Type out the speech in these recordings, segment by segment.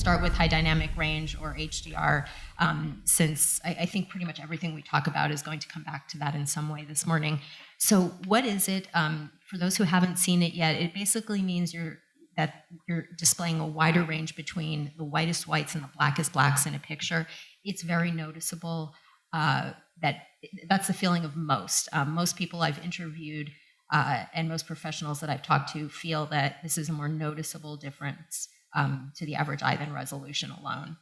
start with high dynamic range or HDR, since I think pretty much everything we talk about is going to come back to that in some way this morning. So what is it? For those who haven't seen it yet, it basically means you're displaying a wider range between the whitest whites and the blackest blacks in a picture. It's very noticeable. That's the feeling of most. Most people I've interviewed and most professionals that I've talked to feel that this is a more noticeable difference to the average eye than resolution alone.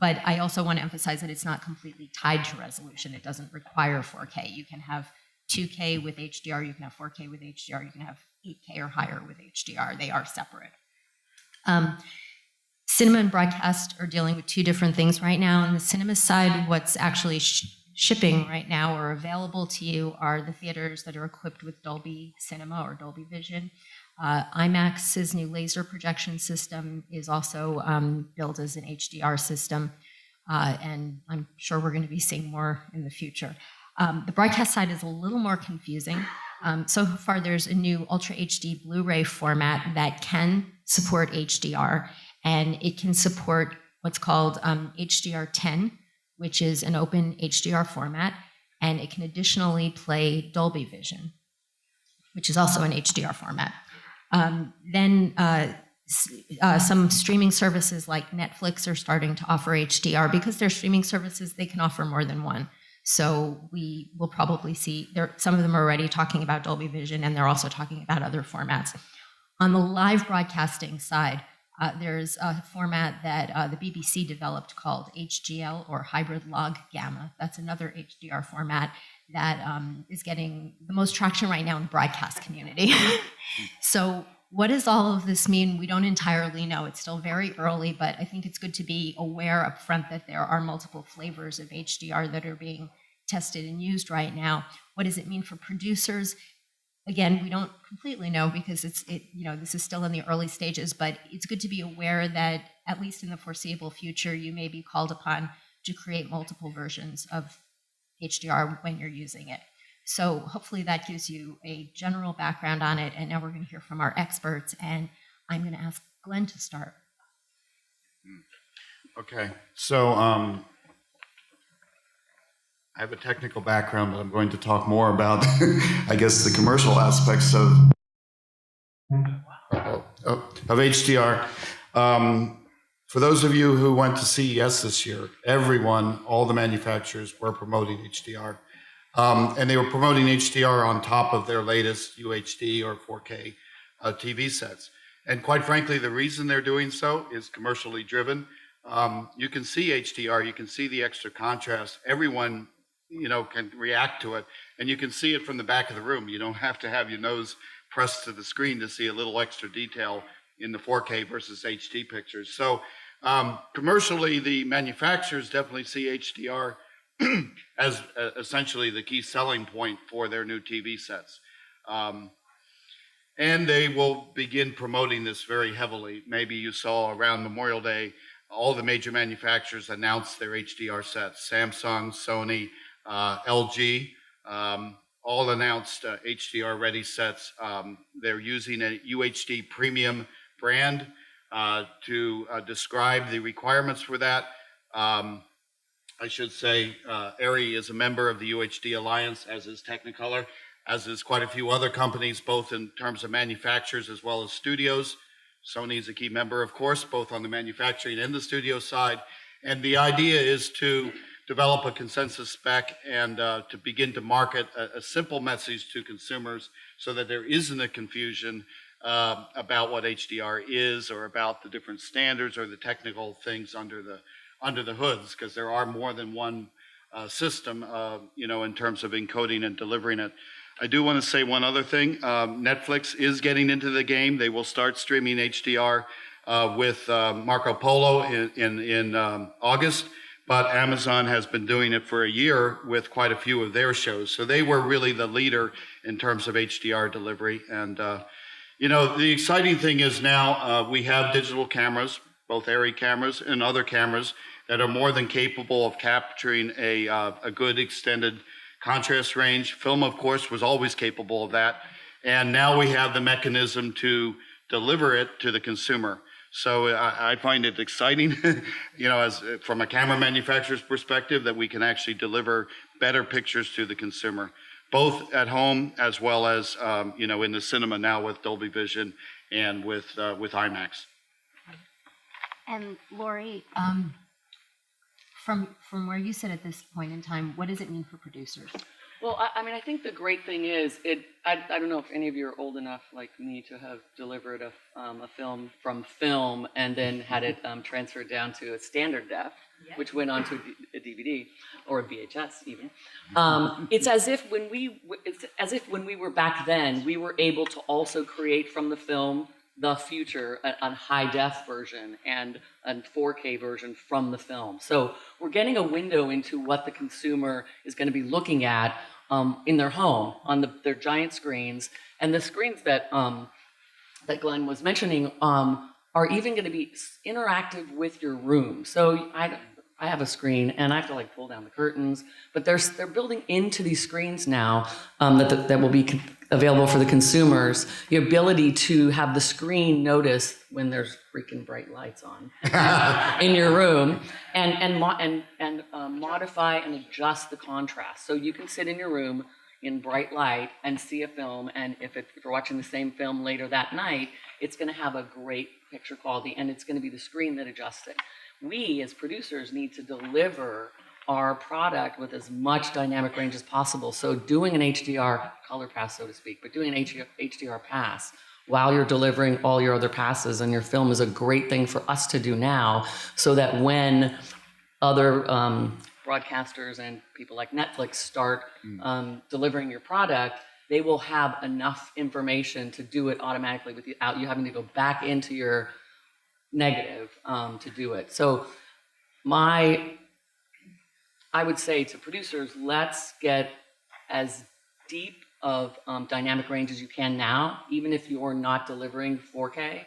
But I also want to emphasize that it's not completely tied to resolution. It doesn't require 4K. You can have 2K with HDR, you can have 4K with HDR, you can have 8K or higher with HDR. They are separate. Cinema and broadcast are dealing with two different things right now. On the cinema side, what's actually shipping right now or available to you are the theaters that are equipped with Dolby Cinema or Dolby Vision. IMAX's new laser projection system is also built as an HDR system, and I'm sure we're going to be seeing more in the future. The broadcast side is a little more confusing. So far, there's a new Ultra HD Blu-ray format that can support HDR, and it can support what's called HDR10, which is an open HDR format, and it can additionally play Dolby Vision, which is also an HDR format. Some streaming services like Netflix are starting to offer HDR. Because they're streaming services, they can offer more than one. So we will probably see, some of them are already talking about Dolby Vision, and they're also talking about other formats. On the live broadcasting side, there's a format that the BBC developed called HGL, or Hybrid Log Gamma. That's another HDR format that is getting the most traction right now in the broadcast community. So what does all of this mean? We don't entirely know. It's still very early, but I think it's good to be aware up front that there are multiple flavors of HDR that are being tested and used right now. What does it mean for producers? Again, we don't completely know because this is still in the early stages, but it's good to be aware that at least in the foreseeable future, you may be called upon to create multiple versions of HDR when you're using it. So hopefully that gives you a general background on it, and now we're going to hear from our experts, and I'm going to ask Glenn to start. Okay, so I have a technical background, but I'm going to talk more about, I guess, the commercial aspects of HDR. For those of you who went to CES this year, all the manufacturers were promoting HDR. And they were promoting HDR on top of their latest UHD or 4K TV sets. And quite frankly, the reason they're doing so is commercially driven. You can see HDR, you can see the extra contrast. Everyone, can react to it. And you can see it from the back of the room. You don't have to have your nose pressed to the screen to see a little extra detail in the 4K versus HD pictures. So commercially, the manufacturers definitely see HDR as essentially the key selling point for their new TV sets. And they will begin promoting this very heavily. Maybe you saw around Memorial Day, all the major manufacturers announced their HDR sets. Samsung, Sony, LG, all announced HDR ready sets. They're using a UHD premium brand to describe the requirements for that. I should say ARRI is a member of the UHD Alliance, as is Technicolor, as is quite a few other companies, both in terms of manufacturers as well as studios. Sony is a key member, of course, both on the manufacturing and the studio side. And the idea is to develop a consensus spec and to begin to market a simple message to consumers so that there isn't a confusion about what HDR is or about the different standards or the technical things under the hoods, because there are more than one system, in terms of encoding and delivering it. I do want to say one other thing. Netflix is getting into the game. They will start streaming HDR with Marco Polo in August, but Amazon has been doing it for a year with quite a few of their shows. So they were really the leader in terms of HDR delivery. And, the exciting thing is now we have digital cameras, both ARRI cameras and other cameras, that are more than capable of capturing a good extended contrast range. Film, of course, was always capable of that. And now we have the mechanism to deliver it to the consumer. So I find it exciting, as from a camera manufacturer's perspective, that we can actually deliver better pictures to the consumer, both at home as well as, in the cinema now with Dolby Vision and with IMAX. And Lori, From where you sit at this point in time, what does it mean for producers? Well, I think the great thing is I don't know if any of you are old enough like me to have delivered a film from film and then had it transferred down to a standard def, which went onto a DVD or a VHS even. It's as if when we were back then, we were able to also create from the film the future, a high def version and a 4K version from the film. So we're getting a window into what the consumer is going to be looking at in their home on their giant screens, and the screens that that Glenn was mentioning are even going to be interactive with your room. So I have a screen and I have to pull down the curtains, but they're building into these screens now that will be available for the consumers, the ability to have the screen notice when there's freaking bright lights on in your room, and modify and adjust the contrast. So you can sit in your room in bright light and see a film, and if you're watching the same film later that night, it's going to have a great picture quality, and it's going to be the screen that adjusts it. We, as producers, need to deliver our product with as much dynamic range as possible. So doing an HDR color pass, so to speak, but doing an HDR pass while you're delivering all your other passes and your film is a great thing for us to do now, so that when other broadcasters and people like Netflix start delivering your product, they will have enough information to do it automatically without you having to go back into your negative to do it. So I would say to producers, let's get as deep of dynamic range as you can now, even if you're not delivering 4K.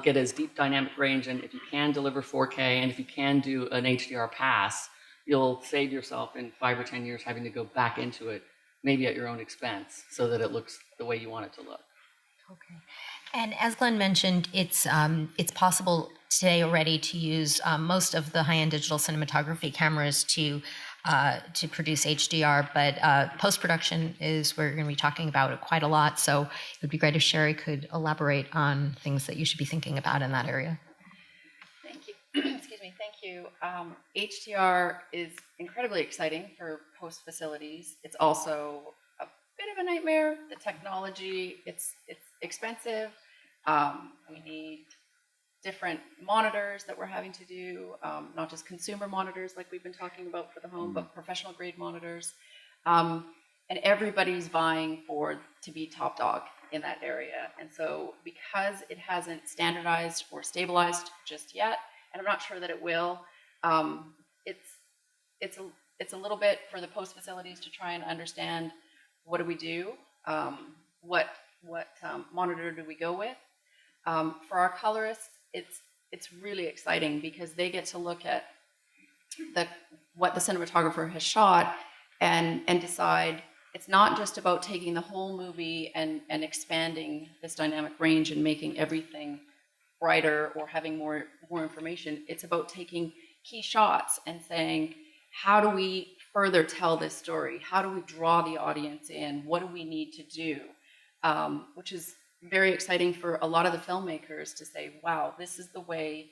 Get as deep dynamic range, and if you can deliver 4K, and if you can do an HDR pass, you'll save yourself in 5 or 10 years having to go back into it, maybe at your own expense, so that it looks the way you want it to look. Okay. And as Glenn mentioned, it's possible today already to use most of the high-end digital cinematography cameras to produce HDR, but post-production is where you're going to be talking about it quite a lot. So it would be great if Sherri could elaborate on things that you should be thinking about in that area. thank you. Excuse me. Thank you. HDR is incredibly exciting for post facilities. It's also a bit of a nightmare. The technology, it's expensive. We need different monitors that we're having to do, not just consumer monitors like we've been talking about for the home, but professional grade monitors. And everybody's vying to be top dog in that area. And so because it hasn't standardized or stabilized just yet, and I'm not sure that it will, it's a little bit for the post facilities to try and understand, what do we do? What monitor do we go with? For our colorists, it's really exciting because they get to look at what the cinematographer has shot and decide. It's not just about taking the whole movie and expanding this dynamic range and making everything brighter or having more information. It's about taking key shots and saying, how do we further tell this story? How do we draw the audience in? What do we need to do? Which is very exciting for a lot of the filmmakers to say, wow, this is the way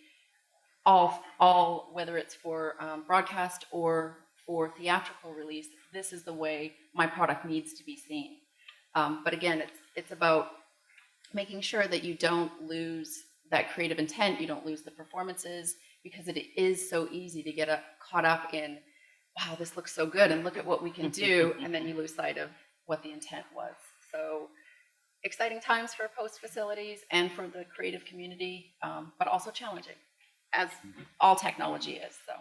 all whether it's for broadcast or for theatrical release, this is the way my product needs to be seen. But again, it's about making sure that you don't lose that creative intent, you don't lose the performances, because it is so easy to get caught up in, wow, this looks so good, and look at what we can do, and then you lose sight of what the intent was. So exciting times for post facilities and for the creative community, but also challenging, as all technology is. So.